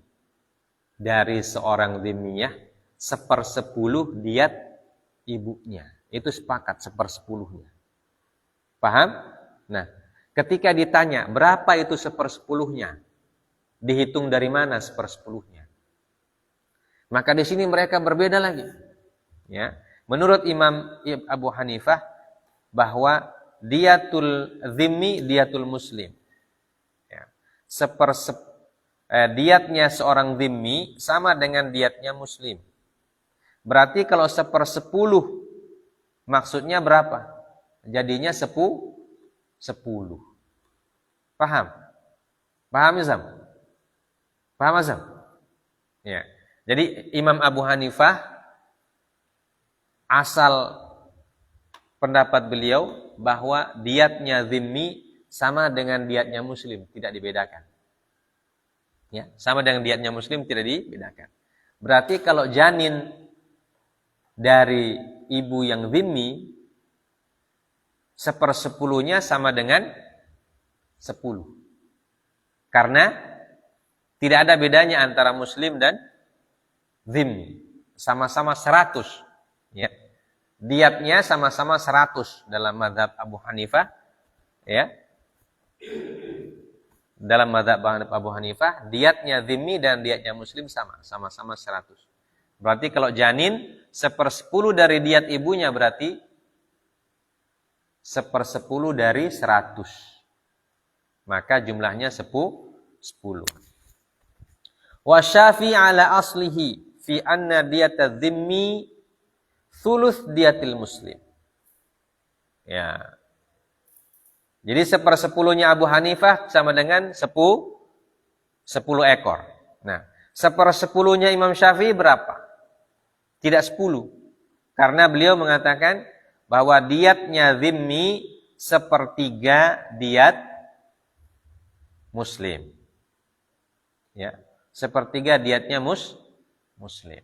dari seorang dhimmiyah 1/10 diat ibunya. Itu sepakat 1/10-nya. Paham? Nah, ketika ditanya berapa itu 1/10-nya, dihitung dari mana 1/10-nya? Maka di sini mereka berbeda lagi. Ya, menurut Imam Abu Hanifah bahwa diatul dhimmi diatul muslim. Ya, diatnya seorang dhimmi sama dengan diatnya muslim. Berarti kalau 1/10 maksudnya berapa? Jadinya 10. Paham? Paham Azam? Paham Azam? Ya. Jadi Imam Abu Hanifah asal pendapat beliau bahwa diatnya dhimmi sama dengan diatnya muslim, tidak dibedakan. Ya, sama dengan diatnya muslim tidak dibedakan. Berarti kalau janin dari ibu yang dhimmi 1/10-nya sama dengan 10. Karena tidak ada bedanya antara muslim dan dhimmi. Sama-sama 100. Ya. Diatnya sama-sama 100 dalam mazhab Abu Hanifah. Ya. Dalam mazhab Abu Hanifah, diatnya dhimmi dan diatnya muslim sama-sama 100. Berarti kalau janin 1/10 dari diat ibunya berarti 1/10 dari 100. Maka jumlahnya 10. Wa Syafi'i ala aslihi fi anna diyatadz dhimmi thuluth diatil muslim. Ya. Jadi 1/10-nya Abu Hanifah sama dengan 10 ekor. Nah, 1/10-nya Imam Syafi'i berapa? Tidak 10. Karena beliau mengatakan bahwa diatnya dhimmi 1/3 diat muslim. Ya, 1/3 diatnya muslim.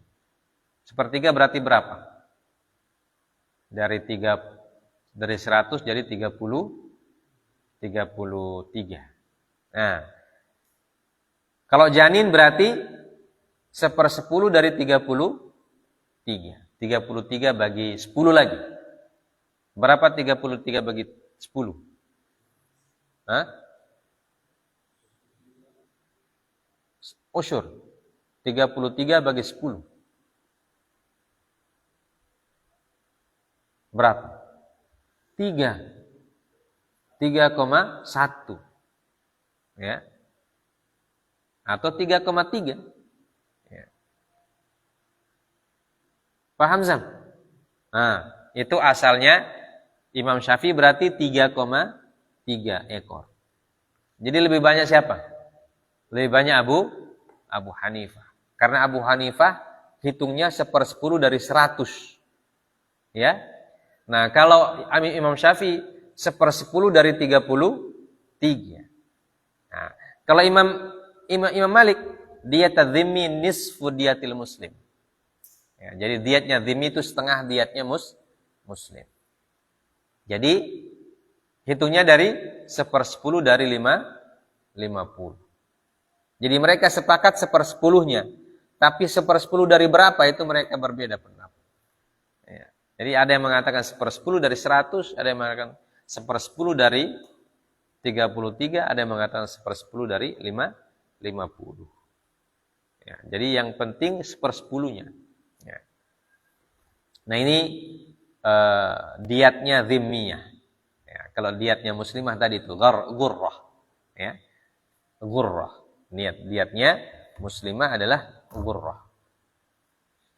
1/3 berarti berapa? Dari 100 jadi 33. Nah, kalau janin berarti 1/10 dari 33. 33 bagi 10 lagi. Berapa 33 bagi 10? Hah? Usyur. 33 bagi 10. Berapa? 3,1. Ya. Atau 3,3. Ya. Paham Zam? Nah, itu asalnya Imam Syafi'i berarti 3,3 ekor. Jadi lebih banyak siapa? Lebih banyak Abu Hanifah. Karena Abu Hanifah hitungnya 1/10 dari 100. Ya. Nah, kalau Imam Syafi'i 1/10 dari 33. Nah, kalau Imam Malik diatadz dhimmi nisfu diatil muslim. Ya, jadi diatnya dhimmi itu setengah diatnya muslim. Jadi hitungnya dari 1/10 dari 50. Jadi mereka sepakat 1/10-nya. Tapi 1/10 dari berapa itu mereka berbeda pendapat. Ya. Jadi ada yang mengatakan 1/10 dari 100, ada yang mengatakan 1/10 dari 33, ada yang mengatakan 1/10 dari 50. Ya, jadi yang penting 1/10-nya. Ya. Nah ini diatnya dhimmiyah. Ya, kalau diatnya muslimah tadi itu ghurrah. Ya. Ghurrah. Diatnya muslimah adalah ghurrah.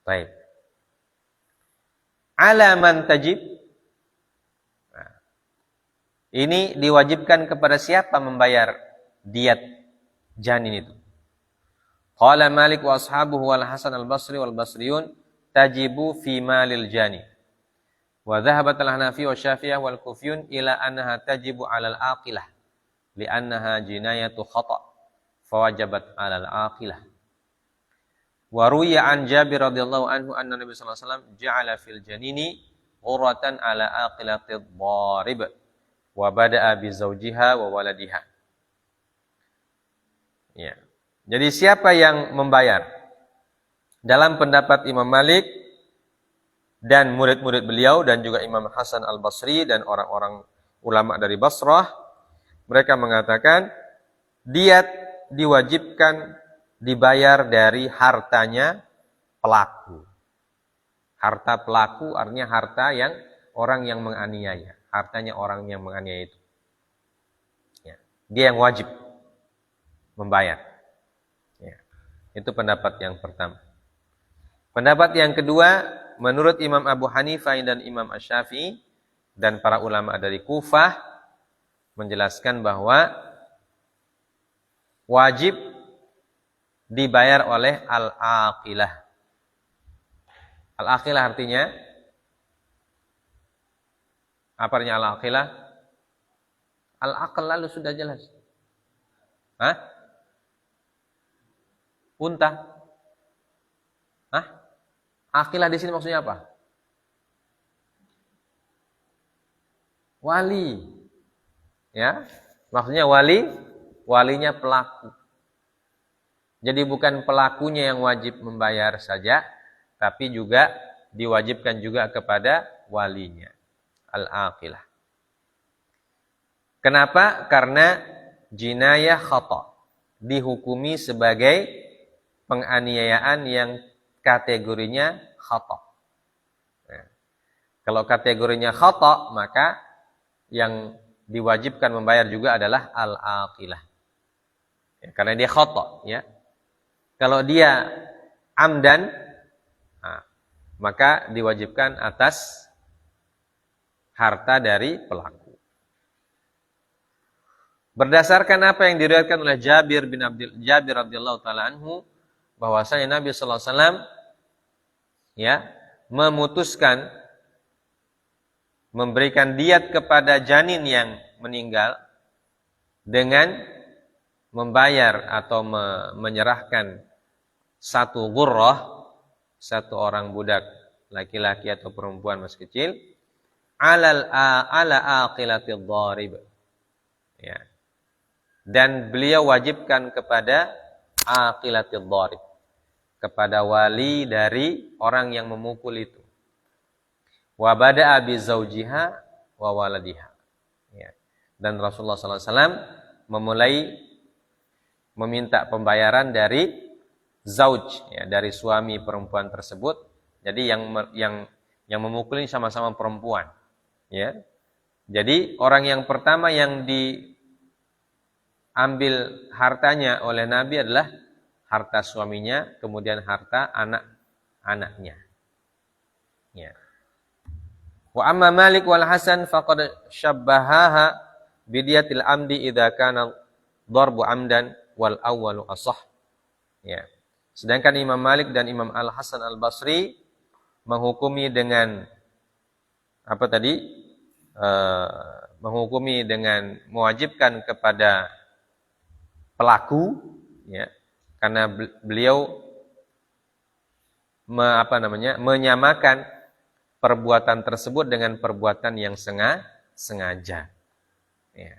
Baik. Ala man tajib. Nah, ini diwajibkan kepada siapa membayar diat janin itu? Qala Malik wa ashabuhu wal Hasan al-Basri wal Basriyun tajibu fi malil jani. Wa dhahabat al-Hanafi wa Syafi'iyah wal Kufiyun ila annaha tajibu 'alal aqilah li'annaha jinayatu khata' fawajabat 'alal aqilah. Wa ruwiya an Jabir radhiyallahu anhu anna Nabi sallallahu alaihi wasallam ja'ala fil janini ghurratan 'ala aqilati dharib wa bada'a bi zawjiha wa waladiha. Ya. Jadi siapa yang membayar? Dalam pendapat Imam Malik dan murid-murid beliau dan juga Imam Hasan Al-Basri dan orang-orang ulama dari Basrah, mereka mengatakan diat diwajibkan dibayar dari hartanya pelaku. Harta pelaku artinya harta yang orang yang menganiaya. Hartanya orang yang menganiaya itu. Ya. Dia yang wajib membayar. Ya. Itu pendapat yang pertama. Pendapat yang kedua, menurut Imam Abu Hanifah dan Imam Asy-Syafi'i dan para ulama dari Kufah menjelaskan bahwa wajib dibayar oleh al-aqilah. Al-aqilah artinya apa artinya al-aqilah? Al-aql lalu sudah jelas. Hah? Unta. Hah? Aqilah di sini maksudnya apa? Wali. Ya. Maksudnya walinya pelaku. Jadi bukan pelakunya yang wajib membayar saja, tapi juga diwajibkan juga kepada walinya. Al-aqilah. Kenapa? Karena jinayah khata. Dihukumi sebagai penganiayaan yang kategorinya khata. Nah, kalau kategorinya khata, maka yang diwajibkan membayar juga adalah al-aqilah. Ya, karena dia khata, ya. Kalau dia amdan, nah, maka diwajibkan atas harta dari pelaku. Berdasarkan apa yang diriwayatkan oleh Jabir radhiyallahu taala anhu, bahwasanya Nabi sallallahu alaihi wasallam ya memutuskan memberikan diat kepada janin yang meninggal dengan membayar atau menyerahkan satu ghurrah, satu orang budak laki-laki atau perempuan masih kecil, ala aqilatid dharib. Ya. Dan beliau wajibkan kepada aqilatid dharib, kepada wali dari orang yang memukul itu. Wa bada'a bi zawjiha wa waladiha. Ya. Dan Rasulullah sallallahu alaihi wasallam memulai meminta pembayaran dari zauj, ya, dari suami perempuan tersebut. Jadi yang memukul ini sama-sama perempuan, ya. Jadi orang yang pertama yang diambil hartanya oleh Nabi adalah harta suaminya, kemudian harta anak-anaknya. Ya. Wa amma Malik wal Hasan faqad syabbahaha bidiyatil amdi idza kana darbu amdan wal awwalu ashah. Ya. Sedangkan Imam Malik dan Imam Al-Hasan Al-Basri menghukumi dengan apa tadi? Menghukumi dengan mewajibkan kepada pelaku, ya, karena beliau menyamakan perbuatan tersebut dengan perbuatan yang sengaja. Ya.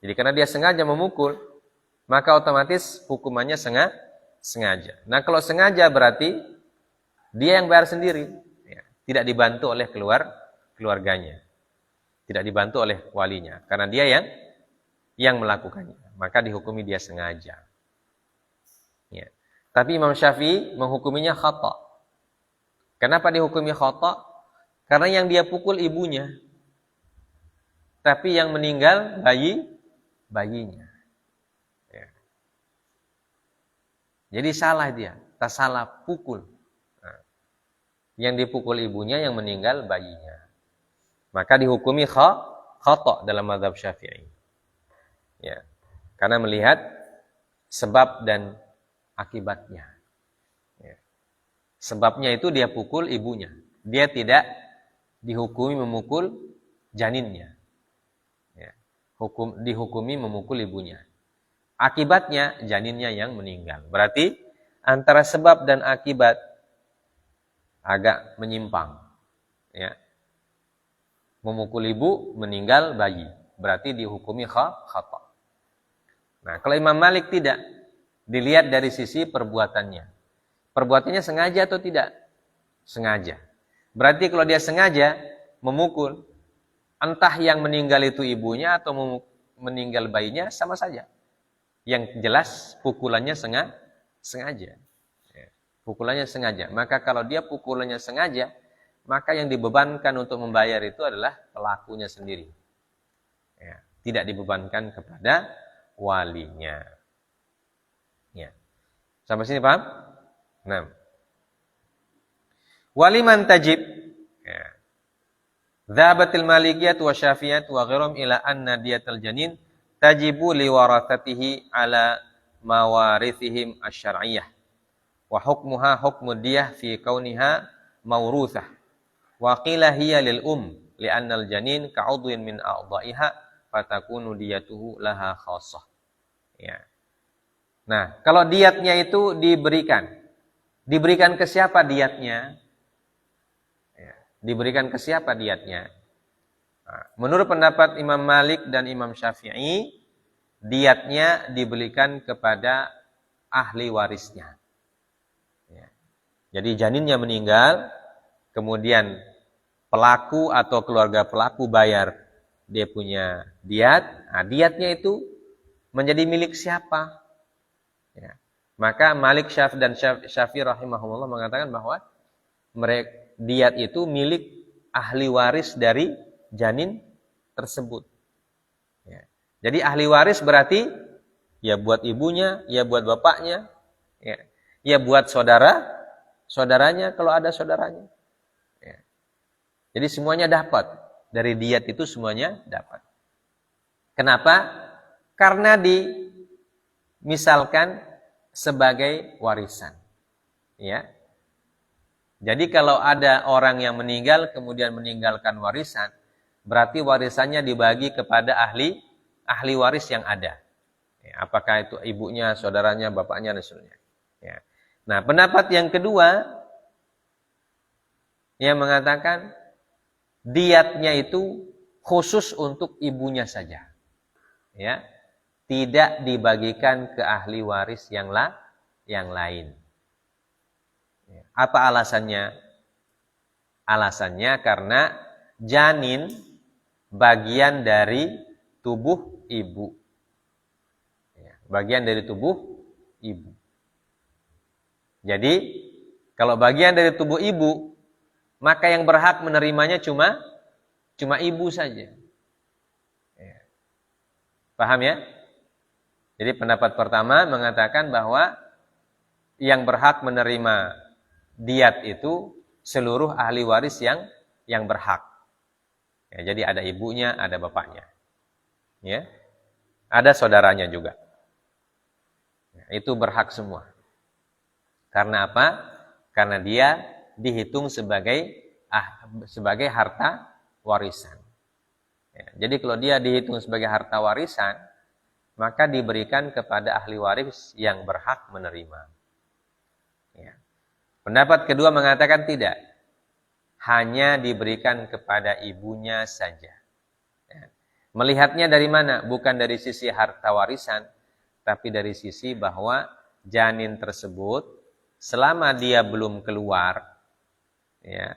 Jadi karena dia sengaja memukul, maka otomatis hukumannya sengaja. Nah, kalau sengaja berarti dia yang bayar sendiri, ya, tidak dibantu oleh keluarganya, tidak dibantu oleh walinya, karena dia yang melakukannya, maka dihukumi dia sengaja. Ya. Tapi Imam Syafi'i menghukuminya khata. Kenapa dihukumi khata? Karena yang dia pukul ibunya, tapi yang meninggal bayinya. Ya. Jadi salah dia, tak salah pukul. Nah, yang dipukul ibunya, yang meninggal bayinya. Maka dihukumi khata dalam mazhab Syafi'i. Ya. Karena melihat sebab dan akibatnya. Ya. Sebabnya itu dia pukul ibunya. Dia tidak dihukumi memukul janinnya. Ya. Dihukumi memukul ibunya. Akibatnya janinnya yang meninggal. Berarti antara sebab dan akibat agak menyimpang. Ya. Memukul ibu, meninggal bayi. berarti dihukumi khata. Nah, kalau Imam Malik tidak, dilihat dari sisi perbuatannya. Perbuatannya sengaja atau tidak? Sengaja. Berarti kalau dia sengaja memukul, entah yang meninggal itu ibunya atau meninggal bayinya, sama saja. Yang jelas pukulannya sengaja. Ya, pukulannya sengaja. Maka kalau dia pukulannya sengaja, maka yang dibebankan untuk membayar itu adalah pelakunya sendiri. Ya, tidak dibebankan kepada walinya. Ya. Sampai sini paham? 6. Waliman tajib. Ya. Dhahabatil malikiyat wa syafi'iyat wa ghirum ila anna diyatal janin tajibu liwarathatihi ala mawarithihim asy-syar'iyyah. Wa hukmuha hukmu diyah fi kauniha mawruthah. Wa qila hiya lil li'anna al-janin ka'udwin min a'dha'iha fatakunu diyatuhu laha khassah. Ya. Nah, kalau diatnya itu diberikan ke siapa diatnya? Ya. Diberikan ke siapa diatnya? Nah, menurut pendapat Imam Malik dan Imam Syafi'i, diatnya diberikan kepada ahli warisnya. Ya. Jadi janinnya meninggal, kemudian pelaku atau keluarga pelaku bayar dia punya diat, nah diatnya itu menjadi milik siapa? Ya. Maka Malik dan Syafi'i rahimahumullah mengatakan bahwa diat itu milik ahli waris dari janin tersebut. Ya. Jadi ahli waris berarti ya buat ibunya, ya buat bapaknya, ya buat saudaranya kalau ada saudaranya. Ya. Jadi semuanya dapat. Dari diat itu semuanya dapat. Kenapa? Karena misalkan sebagai warisan. Ya. Jadi kalau ada orang yang meninggal kemudian meninggalkan warisan, berarti warisannya dibagi kepada ahli waris yang ada. Ya, apakah itu ibunya, saudaranya, bapaknya dan sebagainya. Ya. Nah, pendapat yang kedua yang mengatakan diatnya itu khusus untuk ibunya saja. Ya. Tidak dibagikan ke ahli waris yang lain. Ya. Apa alasannya? Alasannya karena janin bagian dari tubuh ibu. Ya. Bagian dari tubuh ibu. Jadi, kalau bagian dari tubuh ibu, maka yang berhak menerimanya cuma ibu saja. Ya. Paham ya? Jadi pendapat pertama mengatakan bahwa yang berhak menerima diat itu seluruh ahli waris yang berhak. Ya, jadi ada ibunya, ada bapaknya. Ya. Ada saudaranya juga. Ya, itu berhak semua. Karena apa? Karena dia dihitung sebagai harta warisan. Ya, jadi kalau dia dihitung sebagai harta warisan, maka diberikan kepada ahli waris yang berhak menerima. Ya. Pendapat kedua mengatakan tidak. Hanya diberikan kepada ibunya saja. Ya. Melihatnya dari mana? Bukan dari sisi harta warisan, tapi dari sisi bahwa janin tersebut selama dia belum keluar, ya,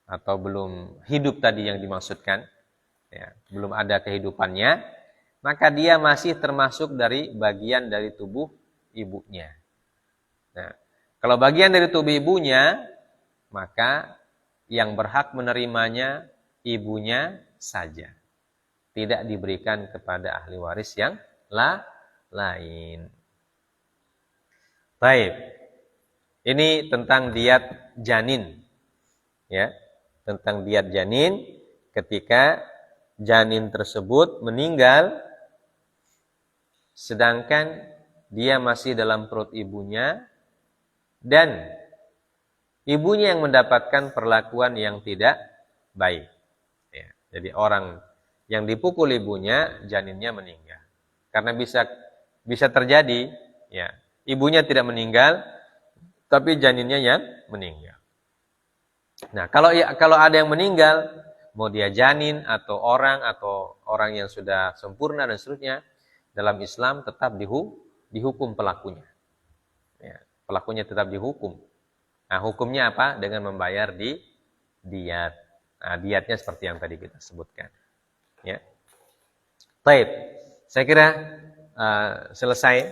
atau belum hidup tadi yang dimaksudkan, ya, belum ada kehidupannya, maka dia masih termasuk dari bagian dari tubuh ibunya. Nah, kalau bagian dari tubuh ibunya, maka yang berhak menerimanya ibunya saja. Tidak diberikan kepada ahli waris yang lain. Baik. Ini tentang diat janin. Ya, tentang diat janin ketika janin tersebut meninggal sedangkan dia masih dalam perut ibunya dan ibunya yang mendapatkan perlakuan yang tidak baik. Ya, jadi orang yang dipukul ibunya, janinnya meninggal. Karena bisa terjadi, ya, ibunya tidak meninggal, tapi janinnya yang meninggal. Nah, kalau ada yang meninggal, mau dia janin atau orang yang sudah sempurna dan seterusnya, dalam Islam tetap dihukum pelakunya. Ya, pelakunya tetap dihukum. Nah, hukumnya apa? Dengan membayar diat. Nah, diatnya seperti yang tadi kita sebutkan. Ya. Baik. Saya kira selesai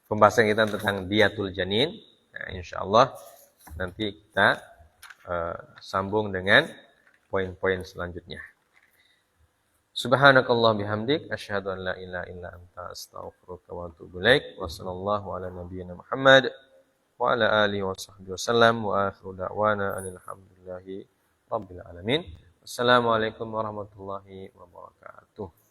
pembahasan kita tentang diatul janin. Nah, insyaallah nanti kita sambung dengan poin-poin selanjutnya. Subhanakallah bihamdik asyhadu an la ilaha illa anta astaghfiruka wa atubu ilaik. Wassallallahu ala nabiyyina Muhammad wa ala alihi washabbihi wasallam wa akhiru da'wana alhamdulillahi rabbil alamin. Assalamualaikum warahmatullahi wabarakatuh.